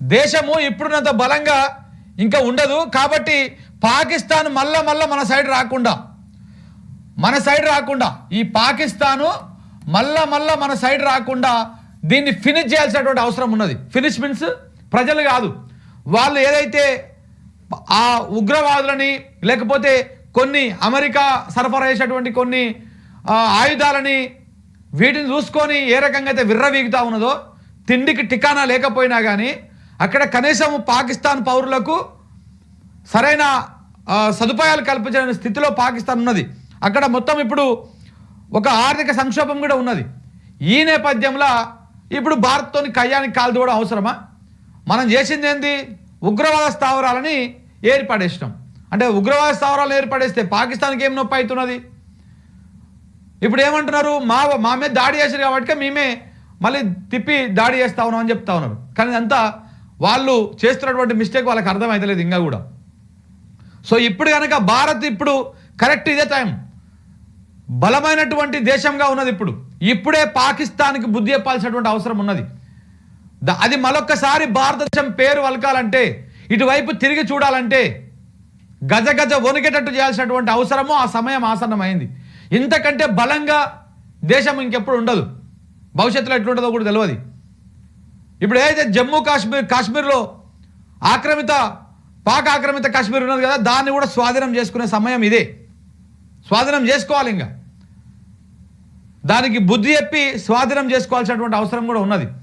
దేశము ఇప్పుడున్నంత బలంగా ఇంకా ఉండదు కాబట్టి పాకిస్తాన్ మళ్ళా మన సైడ్ రాకుండా ఈ పాకిస్తాను మళ్ళా మన సైడ్ రాకుండా దీన్ని ఫినిష్ చేయాల్సినటువంటి అవసరం ఉన్నది. ఫినిష్ మీన్స్ ప్రజలు కాదు, వాళ్ళు ఏదైతే ఆ ఉగ్రవాదులని లేకపోతే కొన్ని అమెరికా సరఫరా చేసేటువంటి కొన్ని ఆయుధాలని వీటిని చూసుకొని ఏ రకంగా అయితే విర్రవీగుతా ఉన్నదో, తిండికి టికానా లేకపోయినా కానీ అక్కడ కనీసం పాకిస్తాన్ పౌరులకు సరైన సదుపాయాలు కల్పించని స్థితిలో పాకిస్తాన్ ఉన్నది. అక్కడ మొత్తం ఇప్పుడు ఒక ఆర్థిక సంక్షోభం కూడా ఉన్నది. ఈ నేపథ్యంలో ఇప్పుడు భారత్తోని కయ్యానికి కాలు దూవడం అవసరమా? మనం చేసింది ఏంది? ఉగ్రవాద స్థావరాలని ఏర్పడేసినాం. అంటే ఉగ్రవాద స్థావరాలను ఏర్పడేస్తే పాకిస్తాన్కి ఏం నొప్పి అవుతున్నది? ఇప్పుడు ఏమంటున్నారు, మా మీద దాడి చేశారు కాబట్టి మేమే మళ్ళీ తిప్పి దాడి చేస్తా ఉన్నాం అని చెప్తా ఉన్నారు. కానీ ఇదంతా వాళ్ళు చేస్తున్నటువంటి మిస్టేక్ వాళ్ళకి అర్థమవుతలేదు ఇంకా కూడా. సో ఇప్పుడు కనుక భారత్ ఇప్పుడు కరెక్ట్ ఇదే టైం, బలమైనటువంటి దేశంగా ఉన్నది. ఇప్పుడే పాకిస్తాన్కి బుద్ధి చెప్పాల్సినటువంటి అవసరం ఉన్నది. అది మరొక్కసారి భారతదేశం పేరు వలకాలంటే, ఇటువైపు తిరిగి చూడాలంటే గజ వణికేటట్టు చేయాల్సినటువంటి అవసరము ఆ సమయం ఆసన్నమైంది. ఇంతకంటే బలంగా దేశం ఇంకెప్పుడు ఉండదు. భవిష్యత్తులో ఎట్లుంటుందో కూడా తెలియదు. ఇప్పుడు ఏదైతే జమ్మూ కాశ్మీర్లో పాక్ ఆక్రమిత కాశ్మీర్ ఉన్నది కదా, దాన్ని కూడా స్వాధీనం చేసుకునే సమయం ఇదే. స్వాధీనం చేసుకోవాలి, ఇంకా దానికి బుద్ధి చెప్పి స్వాధీనం చేసుకోవాల్సినటువంటి అవసరం కూడా ఉన్నది.